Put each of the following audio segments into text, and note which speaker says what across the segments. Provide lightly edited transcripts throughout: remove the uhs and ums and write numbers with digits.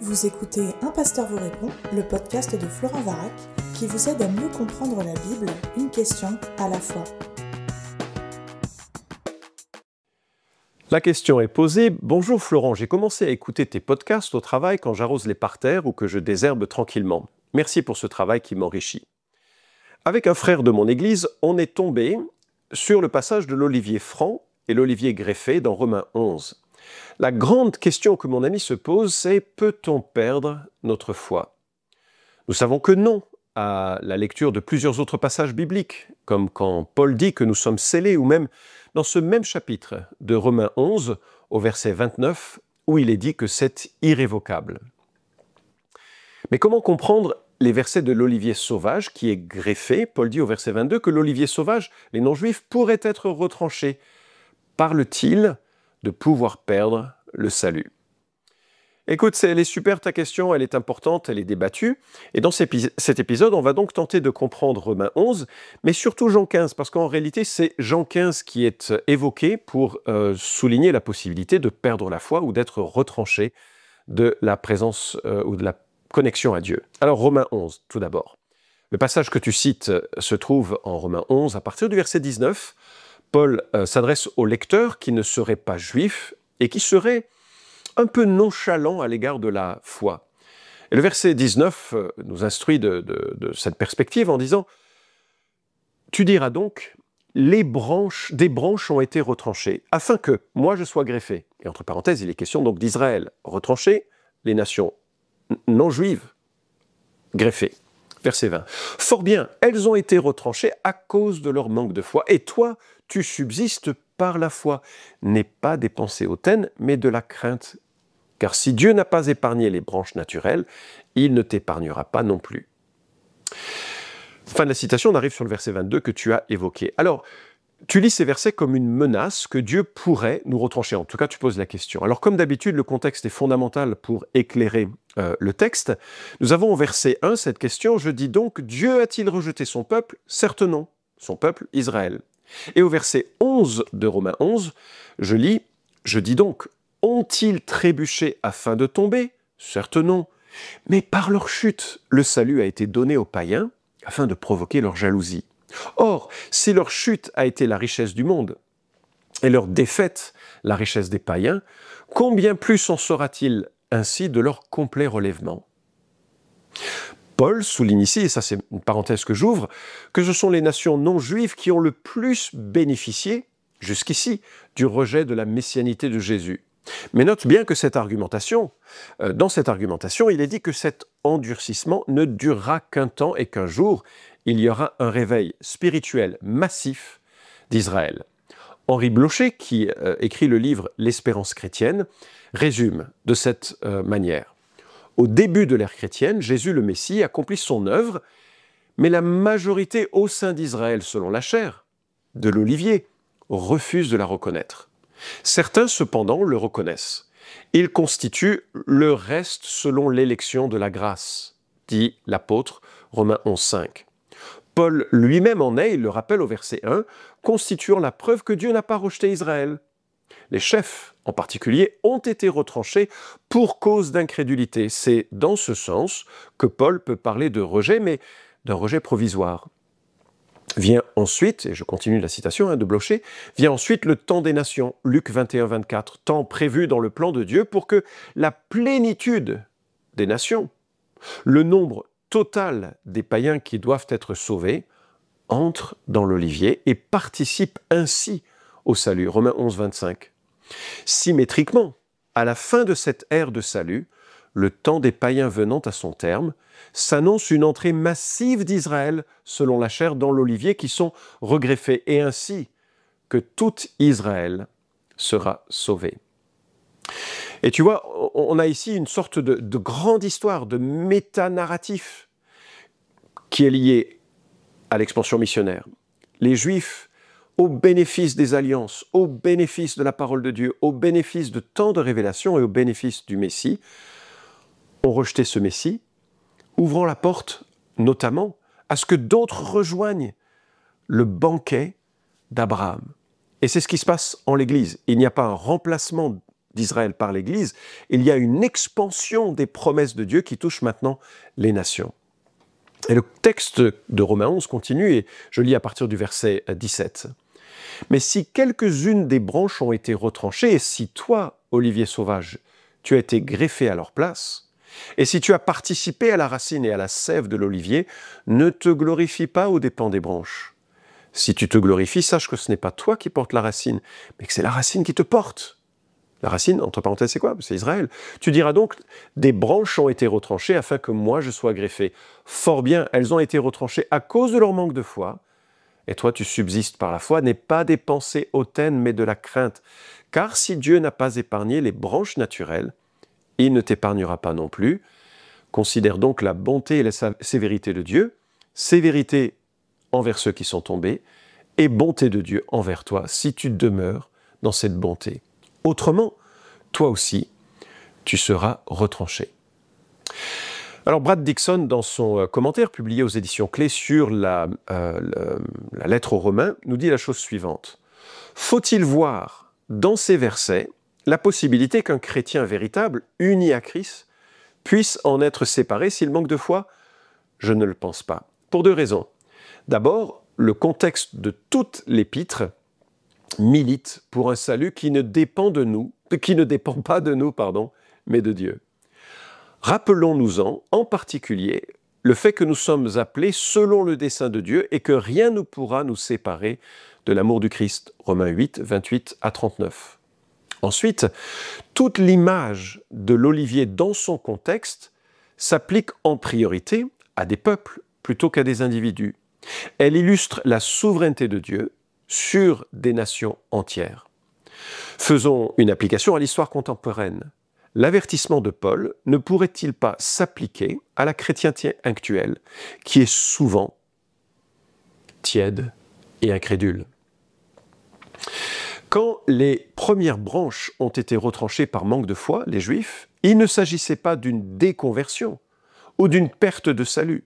Speaker 1: Vous écoutez Un pasteur vous répond, le podcast de Florent Varac, qui vous aide à mieux comprendre la Bible, une question à la fois.
Speaker 2: La question est posée. Bonjour Florent, j'ai commencé à écouter tes podcasts au travail quand j'arrose les parterres ou que je désherbe tranquillement. Merci pour ce travail qui m'enrichit. Avec un frère de mon église, on est tombé sur le passage de l'olivier franc et l'olivier greffé dans Romains 11. La grande question que mon ami se pose, c'est peut-on perdre notre foi ? Nous savons que non, à la lecture de plusieurs autres passages bibliques, comme quand Paul dit que nous sommes scellés, ou même dans ce même chapitre de Romains 11, au verset 29, où il est dit que c'est irrévocable. Mais comment comprendre les versets de l'olivier sauvage qui est greffé ? Paul dit au verset 22 que l'olivier sauvage, les non-juifs, pourraient être retranchés. Parle-t-il de pouvoir perdre le salut? Écoute, elle est super ta question, elle est importante, elle est débattue. Et dans cet épisode, on va donc tenter de comprendre Romains 11, mais surtout Jean 15, parce qu'en réalité, c'est Jean 15 qui est évoqué pour souligner la possibilité de perdre la foi ou d'être retranché de la présence ou de la connexion à Dieu. Alors Romains 11, tout d'abord. Le passage que tu cites se trouve en Romains 11, à partir du verset 19. Paul s'adresse aux lecteurs qui ne seraient pas juifs et qui seraient un peu nonchalants à l'égard de la foi. Et le verset 19 nous instruit de cette perspective en disant « Tu diras donc, des branches ont été retranchées, afin que moi je sois greffé. » Et entre parenthèses, il est question donc d'Israël retranché, les nations non juives greffées. Verset 20. « Fort bien, elles ont été retranchées à cause de leur manque de foi. Et toi, tu subsistes par la foi. N'aie pas des pensées hautaines, mais de la crainte. Car si Dieu n'a pas épargné les branches naturelles, il ne t'épargnera pas non plus. » Fin de la citation, on arrive sur le verset 22 que tu as évoqué. Alors, tu lis ces versets comme une menace que Dieu pourrait nous retrancher. En tout cas, tu poses la question. Alors, comme d'habitude, le contexte est fondamental pour éclairer le texte. Nous avons au verset 1 cette question. Je dis donc, Dieu a-t-il rejeté son peuple ? Certes non, son peuple Israël. Et au verset 11 de Romains 11, je lis, je dis donc, ont-ils trébuché afin de tomber ? Certes non. Mais par leur chute, le salut a été donné aux païens afin de provoquer leur jalousie. Or, si leur chute a été la richesse du monde, et leur défaite la richesse des païens, combien plus en sera-t-il ainsi de leur complet relèvement ? Paul souligne ici, et ça c'est une parenthèse que j'ouvre, que ce sont les nations non juives qui ont le plus bénéficié, jusqu'ici, du rejet de la messianité de Jésus. Mais note bien que dans cette argumentation, il est dit que cet endurcissement ne durera qu'un temps et qu'un jour, il y aura un réveil spirituel massif d'Israël. Henri Blocher, qui écrit le livre « L'espérance chrétienne », résume de cette manière. Au début de l'ère chrétienne, Jésus le Messie accomplit son œuvre, mais la majorité au sein d'Israël, selon la chair, de l'olivier, refuse de la reconnaître. Certains, cependant, le reconnaissent. Il constitue le reste selon l'élection de la grâce, dit l'apôtre, Romains 11,5. Paul lui-même en est, il le rappelle au verset 1, constituant la preuve que Dieu n'a pas rejeté Israël. Les chefs, en particulier, ont été retranchés pour cause d'incrédulité. C'est dans ce sens que Paul peut parler de rejet, mais d'un rejet provisoire. Vient ensuite, et je continue la citation de Blocher, vient ensuite le temps des nations, Luc 21-24, temps prévu dans le plan de Dieu pour que la plénitude des nations, le nombre total des païens qui doivent être sauvés, entre dans l'olivier et participe ainsi au salut. Romains 11-25. Symétriquement, à la fin de cette ère de salut, le temps des païens venant à son terme, s'annonce une entrée massive d'Israël, selon la chair, dans l'olivier, qui sont regreffés, et ainsi que tout Israël sera sauvé. Et tu vois, on a ici une sorte de grande histoire, de méta-narratif, qui est liée à l'expansion missionnaire. Les Juifs, au bénéfice des alliances, au bénéfice de la parole de Dieu, au bénéfice de tant de révélations et au bénéfice du Messie, ont rejeté ce Messie, ouvrant la porte, notamment, à ce que d'autres rejoignent le banquet d'Abraham. Et c'est ce qui se passe en l'Église. Il n'y a pas un remplacement d'Israël par l'Église, il y a une expansion des promesses de Dieu qui touchent maintenant les nations. Et le texte de Romains 11 continue, et je lis à partir du verset 17. « Mais si quelques-unes des branches ont été retranchées, et si toi, Olivier sauvage, tu as été greffé à leur place, et si tu as participé à la racine et à la sève de l'olivier, ne te glorifie pas aux dépens des branches. Si tu te glorifies, sache que ce n'est pas toi qui portes la racine, mais que c'est la racine qui te porte. » La racine, entre parenthèses, c'est quoi? C'est Israël. Tu diras donc, des branches ont été retranchées afin que moi je sois greffé. Fort bien, elles ont été retranchées à cause de leur manque de foi. Et toi, tu subsistes par la foi, n'est pas des pensées hautaines, mais de la crainte. Car si Dieu n'a pas épargné les branches naturelles, il ne t'épargnera pas non plus. Considère donc la bonté et la sévérité de Dieu, sévérité envers ceux qui sont tombés, et bonté de Dieu envers toi, si tu demeures dans cette bonté. Autrement, toi aussi, tu seras retranché. Alors Brad Dixon, dans son commentaire publié aux éditions Clés sur la lettre aux Romains, nous dit la chose suivante. Faut-il voir dans ces versets la possibilité qu'un chrétien véritable, uni à Christ, puisse en être séparé s'il manque de foi? Je ne le pense pas. Pour deux raisons. D'abord, le contexte de toute l'épître milite pour un salut qui ne dépend pas de nous, mais de Dieu. Rappelons-nous-en, en particulier, le fait que nous sommes appelés selon le dessein de Dieu et que rien ne pourra nous séparer de l'amour du Christ. Romains 8, 28 à 39. Ensuite, toute l'image de l'olivier dans son contexte s'applique en priorité à des peuples plutôt qu'à des individus. Elle illustre la souveraineté de Dieu sur des nations entières. Faisons une application à l'histoire contemporaine. L'avertissement de Paul ne pourrait-il pas s'appliquer à la chrétienté actuelle, qui est souvent tiède et incrédule? Quand les premières branches ont été retranchées par manque de foi, les Juifs, il ne s'agissait pas d'une déconversion ou d'une perte de salut.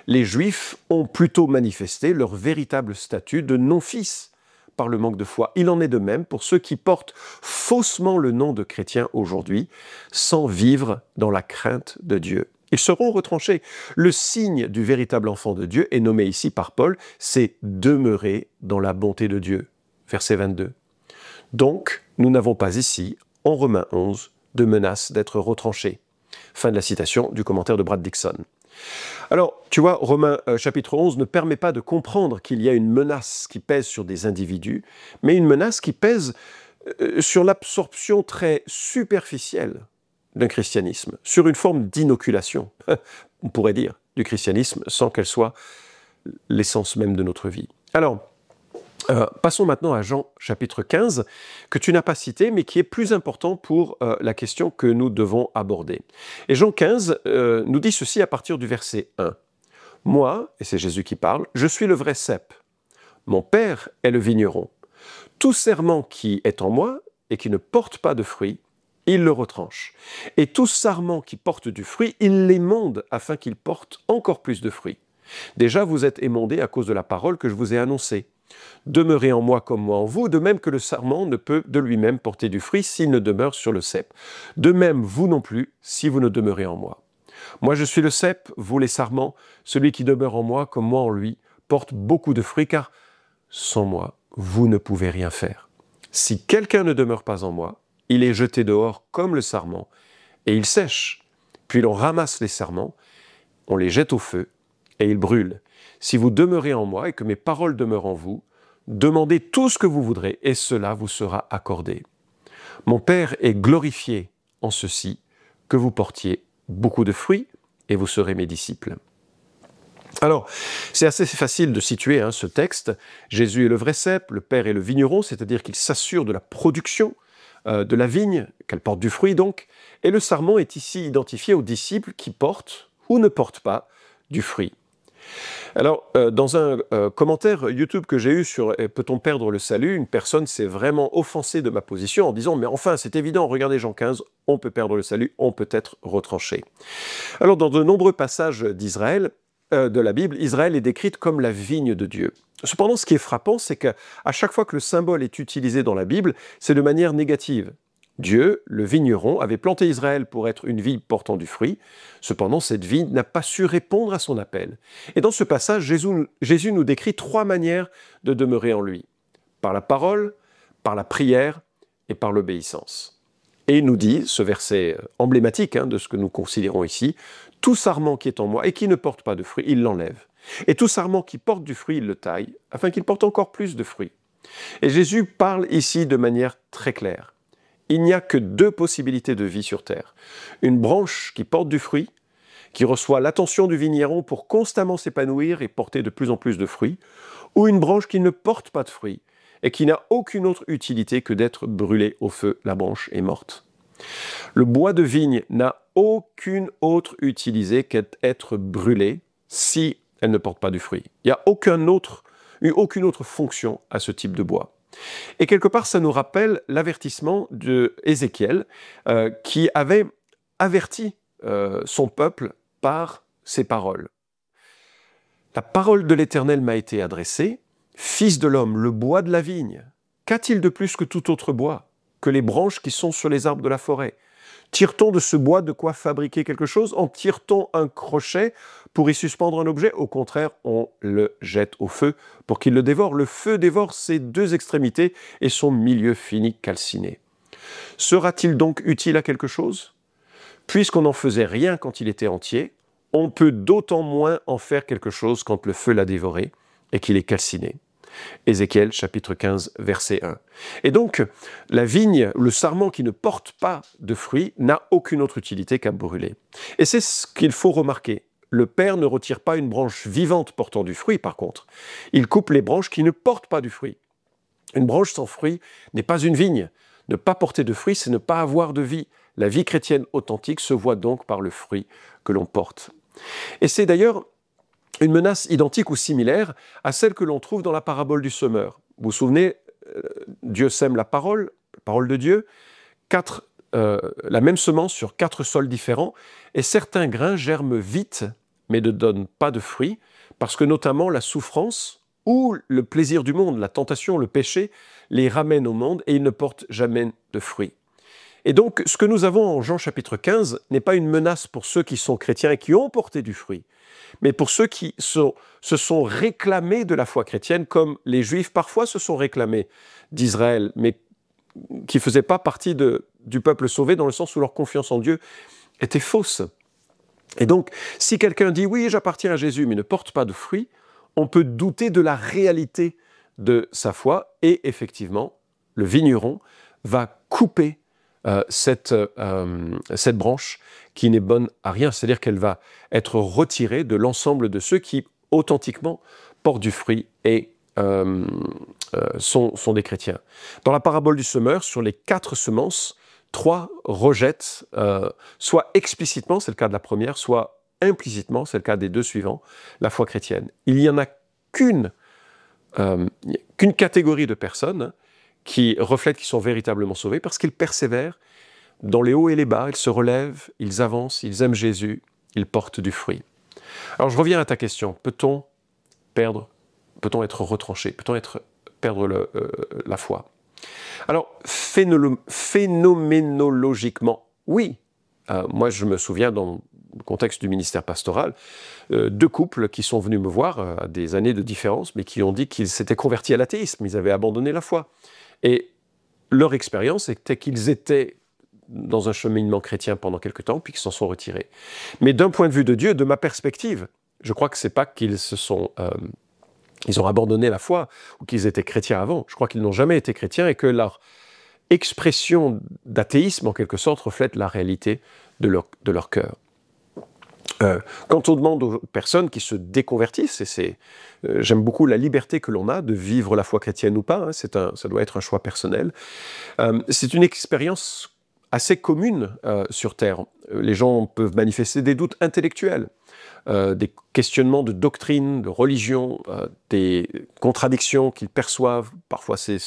Speaker 2: Les Juifs ont plutôt manifesté leur véritable statut de non-fils par le manque de foi. Il en est de même pour ceux qui portent faussement le nom de chrétiens aujourd'hui, sans vivre dans la crainte de Dieu. Ils seront retranchés. Le signe du véritable enfant de Dieu est nommé ici par Paul, c'est demeurer dans la bonté de Dieu. Verset 22. Donc, nous n'avons pas ici, en Romains 11, de menace d'être retranchés. Fin de la citation du commentaire de Brad Dixon. Alors, tu vois, Romains chapitre 11 ne permet pas de comprendre qu'il y a une menace qui pèse sur des individus, mais une menace qui pèse sur l'absorption très superficielle d'un christianisme, sur une forme d'inoculation, on pourrait dire, du christianisme sans qu'elle soit l'essence même de notre vie. Alors, passons maintenant à Jean chapitre 15, que tu n'as pas cité, mais qui est plus important pour la question que nous devons aborder. Et Jean 15 nous dit ceci à partir du verset 1. « Moi, et c'est Jésus qui parle, je suis le vrai cep. Mon Père est le vigneron. Tout serment qui est en moi et qui ne porte pas de fruit, il le retranche. Et tout sarment qui porte du fruit, il l'émonde afin qu'il porte encore plus de fruits. Déjà, vous êtes émondés à cause de la parole que je vous ai annoncée. Demeurez en moi comme moi en vous, de même que le sarment ne peut de lui-même porter du fruit s'il ne demeure sur le cep. De même, vous non plus, si vous ne demeurez en moi. Moi je suis le cep, vous les sarments, celui qui demeure en moi comme moi en lui, porte beaucoup de fruits, car sans moi, vous ne pouvez rien faire. Si quelqu'un ne demeure pas en moi, il est jeté dehors comme le sarment, et il sèche. Puis l'on ramasse les sarments, on les jette au feu, et ils brûlent. Si vous demeurez en moi et que mes paroles demeurent en vous, demandez tout ce que vous voudrez, et cela vous sera accordé. Mon Père est glorifié en ceci, que vous portiez beaucoup de fruits, et vous serez mes disciples. » Alors, c'est assez facile de situer ce texte. Jésus est le vrai cep, le Père est le vigneron, c'est-à-dire qu'il s'assure de la production de la vigne, qu'elle porte du fruit donc, et le sarment est ici identifié aux disciples qui portent ou ne portent pas du fruit. Alors, dans un commentaire YouTube que j'ai eu sur « Peut-on perdre le salut ?», une personne s'est vraiment offensée de ma position en disant « Mais enfin, c'est évident, regardez Jean 15, on peut perdre le salut, on peut être retranché. » Alors, dans de nombreux passages d'Israël, de la Bible, Israël est décrite comme la vigne de Dieu. Cependant, ce qui est frappant, c'est qu'à chaque fois que le symbole est utilisé dans la Bible, c'est de manière négative. Dieu, le vigneron, avait planté Israël pour être une vigne portant du fruit. Cependant, cette vigne n'a pas su répondre à son appel. Et dans ce passage, Jésus nous décrit 3 manières de demeurer en lui. Par la parole, par la prière et par l'obéissance. Et il nous dit, ce verset emblématique de ce que nous considérons ici, « Tout sarment qui est en moi et qui ne porte pas de fruit, il l'enlève. Et tout sarment qui porte du fruit, il le taille, afin qu'il porte encore plus de fruits. » Et Jésus parle ici de manière très claire. Il n'y a que 2 possibilités de vie sur terre. Une branche qui porte du fruit, qui reçoit l'attention du vigneron pour constamment s'épanouir et porter de plus en plus de fruits, ou une branche qui ne porte pas de fruits et qui n'a aucune autre utilité que d'être brûlée au feu. La branche est morte. Le bois de vigne n'a aucune autre utilité qu'être brûlé si elle ne porte pas du fruit. Il n'y a aucune autre fonction à ce type de bois. Et quelque part, ça nous rappelle l'avertissement d'Ézéchiel qui avait averti son peuple par ces paroles. La parole de l'Éternel m'a été adressée, Fils de l'homme, le bois de la vigne, qu'a-t-il de plus que tout autre bois, que les branches qui sont sur les arbres de la forêt? Tire-t-on de ce bois de quoi fabriquer quelque chose? En tire-t-on un crochet pour y suspendre un objet? Au contraire, on le jette au feu pour qu'il le dévore. Le feu dévore ses 2 extrémités et son milieu finit calciné. Sera-t-il donc utile à quelque chose? Puisqu'on n'en faisait rien quand il était entier, on peut d'autant moins en faire quelque chose quand le feu l'a dévoré et qu'il est calciné. Ézéchiel, chapitre 15, verset 1. Et donc, la vigne, le sarment qui ne porte pas de fruits, n'a aucune autre utilité qu'à brûler. Et c'est ce qu'il faut remarquer. Le Père ne retire pas une branche vivante portant du fruit, par contre. Il coupe les branches qui ne portent pas du fruit. Une branche sans fruit n'est pas une vigne. Ne pas porter de fruits, c'est ne pas avoir de vie. La vie chrétienne authentique se voit donc par le fruit que l'on porte. Et c'est d'ailleurs une menace identique ou similaire à celle que l'on trouve dans la parabole du semeur. Vous vous souvenez, Dieu sème la parole de Dieu, la même semence sur 4 sols différents, et certains grains germent vite, mais ne donnent pas de fruits, parce que notamment la souffrance ou le plaisir du monde, la tentation, le péché, les ramènent au monde et ils ne portent jamais de fruits. Et donc, ce que nous avons en Jean chapitre 15 n'est pas une menace pour ceux qui sont chrétiens et qui ont porté du fruit, mais pour ceux qui se sont réclamés de la foi chrétienne, comme les Juifs parfois se sont réclamés d'Israël, mais qui ne faisaient pas partie du peuple sauvé, dans le sens où leur confiance en Dieu était fausse. Et donc, si quelqu'un dit « oui, j'appartiens à Jésus », mais ne porte pas de fruit, on peut douter de la réalité de sa foi, et effectivement, le vigneron va couper cette branche qui n'est bonne à rien, c'est-à-dire qu'elle va être retirée de l'ensemble de ceux qui, authentiquement, portent du fruit et sont des chrétiens. Dans la parabole du semeur, sur les 4 semences, 3 rejettent, soit explicitement, c'est le cas de la première, soit implicitement, c'est le cas des 2 suivants, la foi chrétienne. Il n'y en a qu'une catégorie de personnes qui reflètent qu'ils sont véritablement sauvés, parce qu'ils persévèrent dans les hauts et les bas, ils se relèvent, ils avancent, ils aiment Jésus, ils portent du fruit. Alors je reviens à ta question, peut-on être retranché, peut-on perdre la foi? Alors, phénoménologiquement, oui. Moi, je me souviens, dans le contexte du ministère pastoral, 2 couples qui sont venus me voir à des années de différence, mais qui ont dit qu'ils s'étaient convertis à l'athéisme, ils avaient abandonné la foi. Et leur expérience était qu'ils étaient dans un cheminement chrétien pendant quelque temps, puis qu'ils s'en sont retirés. Mais d'un point de vue de Dieu, de ma perspective, je crois que ce n'est pas qu'ils ils ont abandonné la foi ou qu'ils étaient chrétiens avant. Je crois qu'ils n'ont jamais été chrétiens et que leur expression d'athéisme, en quelque sorte, reflète la réalité de leur cœur. Quand on demande aux personnes qui se déconvertissent, et j'aime beaucoup la liberté que l'on a de vivre la foi chrétienne ou pas, ça doit être un choix personnel, c'est une expérience assez commune sur Terre. Les gens peuvent manifester des doutes intellectuels. des questionnements de doctrine, de religion, des contradictions qu'ils perçoivent. Parfois, c'est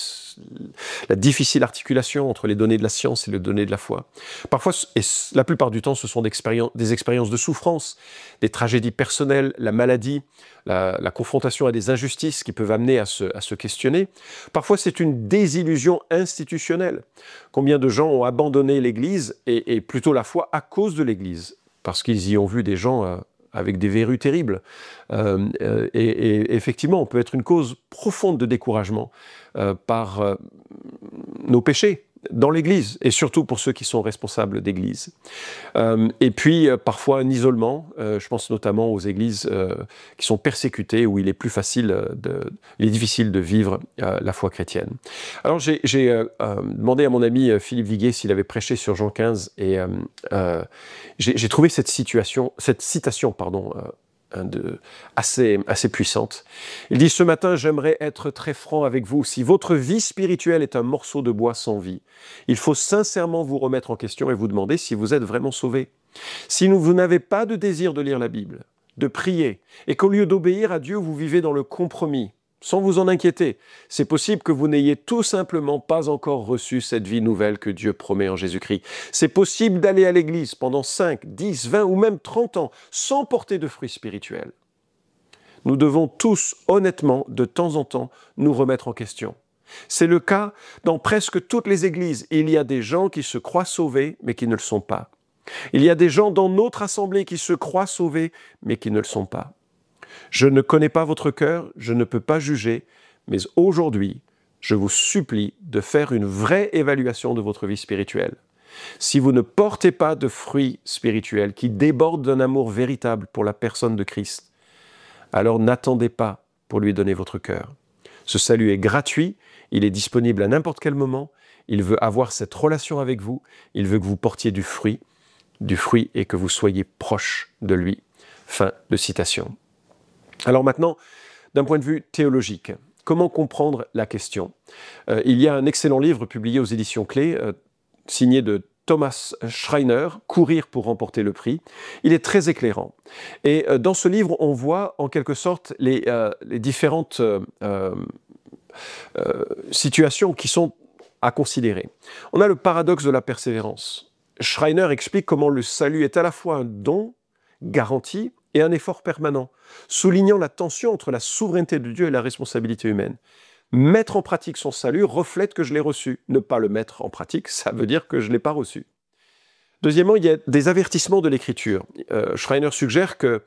Speaker 2: la difficile articulation entre les données de la science et les données de la foi. Parfois, et la plupart du temps, ce sont des expériences de souffrance, des tragédies personnelles, la maladie, la confrontation à des injustices qui peuvent amener à se questionner. Parfois, c'est une désillusion institutionnelle. Combien de gens ont abandonné l'Église et plutôt la foi à cause de l'Église, parce qu'ils y ont vu des gens avec des verrues terribles. Et effectivement, on peut être une cause profonde de découragement par nos péchés dans l'Église, et surtout pour ceux qui sont responsables d'Église. Et puis, parfois, un isolement. Je pense notamment aux églises qui sont persécutées, où il est difficile de vivre la foi chrétienne. Alors, j'ai demandé à mon ami Philippe Viguier s'il avait prêché sur Jean 15, et j'ai trouvé cette citation, assez puissante. Il dit: « Ce matin, j'aimerais être très franc avec vous. Si votre vie spirituelle est un morceau de bois sans vie, il faut sincèrement vous remettre en question et vous demander si vous êtes vraiment sauvé. Si vous n'avez pas de désir de lire la Bible, de prier, et qu'au lieu d'obéir à Dieu, vous vivez dans le compromis, sans vous en inquiéter, c'est possible que vous n'ayez tout simplement pas encore reçu cette vie nouvelle que Dieu promet en Jésus-Christ. C'est possible d'aller à l'église pendant 5, 10, 20 ou même 30 ans sans porter de fruits spirituels. Nous devons tous, honnêtement, de temps en temps, nous remettre en question. C'est le cas dans presque toutes les églises. Il y a des gens qui se croient sauvés, mais qui ne le sont pas. Il y a des gens dans notre assemblée qui se croient sauvés, mais qui ne le sont pas. Je ne connais pas votre cœur, je ne peux pas juger, mais aujourd'hui, je vous supplie de faire une vraie évaluation de votre vie spirituelle. Si vous ne portez pas de fruits spirituels qui débordent d'un amour véritable pour la personne de Christ, alors n'attendez pas pour lui donner votre cœur. Ce salut est gratuit, il est disponible à n'importe quel moment, il veut avoir cette relation avec vous, il veut que vous portiez du fruit et que vous soyez proche de lui. » Fin de citation. Alors maintenant, d'un point de vue théologique, comment comprendre la question ? Il y a un excellent livre publié aux éditions Clés, signé de Thomas Schreiner, « Courir pour remporter le prix ». Il est très éclairant. Et dans ce livre, on voit en quelque sorte les différentes situations qui sont à considérer. On a le paradoxe de la persévérance. Schreiner explique comment le salut est à la fois un don garanti et un effort permanent, soulignant la tension entre la souveraineté de Dieu et la responsabilité humaine. Mettre en pratique son salut reflète que je l'ai reçu. Ne pas le mettre en pratique, ça veut dire que je ne l'ai pas reçu. Deuxièmement, il y a des avertissements de l'Écriture. Schreiner suggère qu'il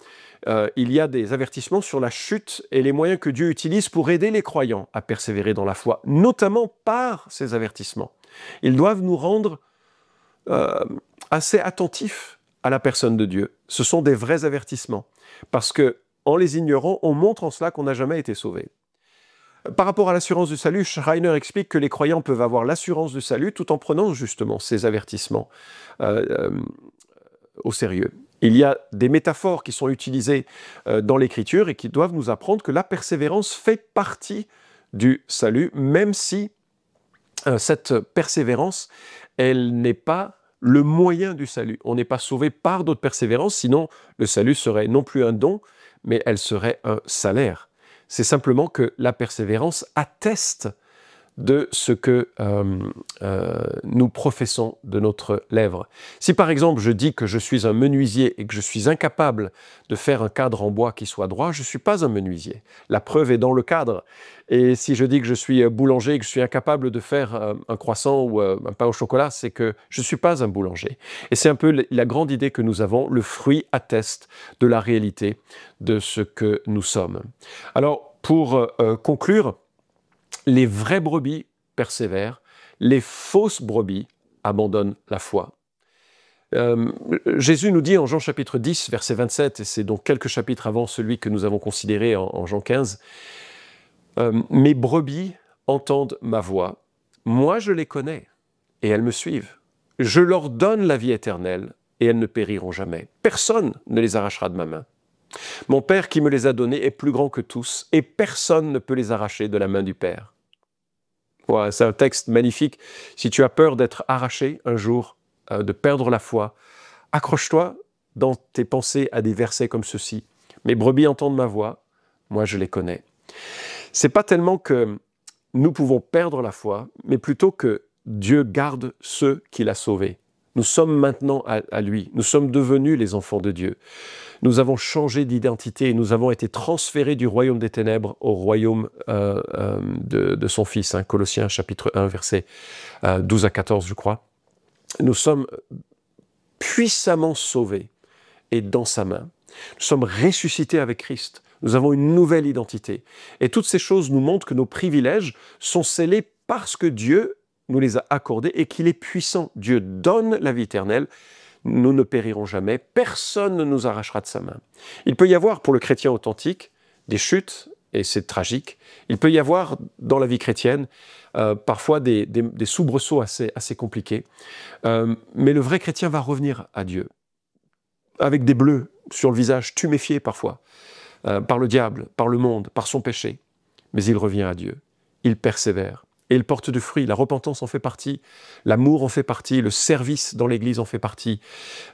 Speaker 2: y a des avertissements sur la chute et les moyens que Dieu utilise pour aider les croyants à persévérer dans la foi, notamment par ces avertissements. Ils doivent nous rendre assez attentifs à la personne de Dieu. Ce sont des vrais avertissements, parce que en les ignorant, on montre en cela qu'on n'a jamais été sauvé. Par rapport à l'assurance du salut, Schreiner explique que les croyants peuvent avoir l'assurance du salut tout en prenant justement ces avertissements au sérieux. Il y a des métaphores qui sont utilisées dans l'Écriture et qui doivent nous apprendre que la persévérance fait partie du salut, même si cette persévérance, elle n'est pas le moyen du salut. On n'est pas sauvé par d'autres persévérances, sinon le salut serait non plus un don, mais elle serait un salaire. C'est simplement que la persévérance atteste de ce que nous professons de notre lèvre. Si par exemple je dis que je suis un menuisier et que je suis incapable de faire un cadre en bois qui soit droit, je ne suis pas un menuisier. La preuve est dans le cadre. Et si je dis que je suis boulanger et que je suis incapable de faire un croissant ou un pain au chocolat, c'est que je ne suis pas un boulanger. Et c'est un peu la grande idée que nous avons. Le fruit atteste de la réalité de ce que nous sommes. Alors, pour conclure, les vraies brebis persévèrent, les fausses brebis abandonnent la foi. Jésus nous dit en Jean chapitre 10, verset 27, et c'est donc quelques chapitres avant celui que nous avons considéré en Jean 15, « Mes brebis entendent ma voix, moi je les connais, et elles me suivent. Je leur donne la vie éternelle, et elles ne périront jamais. Personne ne les arrachera de ma main. Mon Père qui me les a donnés est plus grand que tous, et personne ne peut les arracher de la main du Père. » Voilà, c'est un texte magnifique. Si tu as peur d'être arraché un jour, de perdre la foi, accroche-toi dans tes pensées à des versets comme ceci. « Mes brebis entendent ma voix, moi je les connais. » C'est pas tellement que nous pouvons perdre la foi, mais plutôt que Dieu garde ceux qu'il a sauvés. Nous sommes maintenant à lui, nous sommes devenus les enfants de Dieu. Nous avons changé d'identité et nous avons été transférés du royaume des ténèbres au royaume de son Fils. Colossiens chapitre 1, versets 12 à 14, je crois. Nous sommes puissamment sauvés et dans sa main. Nous sommes ressuscités avec Christ. Nous avons une nouvelle identité. Et toutes ces choses nous montrent que nos privilèges sont scellés parce que Dieu nous les a accordés et qu'il est puissant. Dieu donne la vie éternelle. Nous ne périrons jamais. Personne ne nous arrachera de sa main. Il peut y avoir, pour le chrétien authentique, des chutes, et c'est tragique. Il peut y avoir, dans la vie chrétienne, parfois des soubresauts assez compliqués. Mais le vrai chrétien va revenir à Dieu, avec des bleus sur le visage, tuméfiés parfois, par le diable, par le monde, par son péché. Mais il revient à Dieu. Il persévère. Et il porte du fruit. La repentance en fait partie, l'amour en fait partie, le service dans l'Église en fait partie,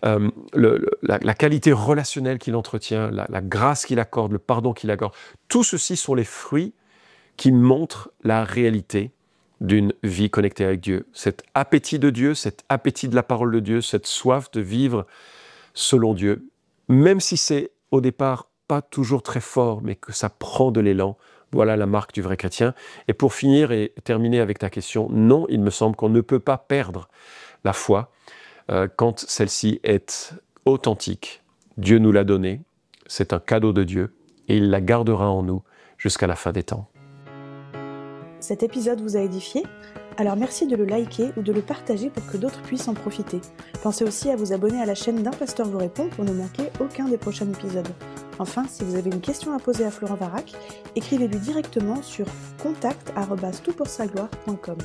Speaker 2: la qualité relationnelle qu'il entretient, la grâce qu'il accorde, le pardon qu'il accorde. Tout ceci sont les fruits qui montrent la réalité d'une vie connectée avec Dieu. Cet appétit de Dieu, cet appétit de la parole de Dieu, cette soif de vivre selon Dieu, même si c'est au départ pas toujours très fort, mais que ça prend de l'élan. Voilà la marque du vrai chrétien. Et pour finir et terminer avec ta question, non, il me semble qu'on ne peut pas perdre la foi quand celle-ci est authentique. Dieu nous l'a donnée, c'est un cadeau de Dieu, et il la gardera en nous jusqu'à la fin des temps.
Speaker 1: Cet épisode vous a édifié ? Alors merci de le liker ou de le partager pour que d'autres puissent en profiter. Pensez aussi à vous abonner à la chaîne d'Un Pasteur vous répond pour ne manquer aucun des prochains épisodes. Enfin, si vous avez une question à poser à Florent Varac, écrivez-lui directement sur contact@toutpoursagloire.com.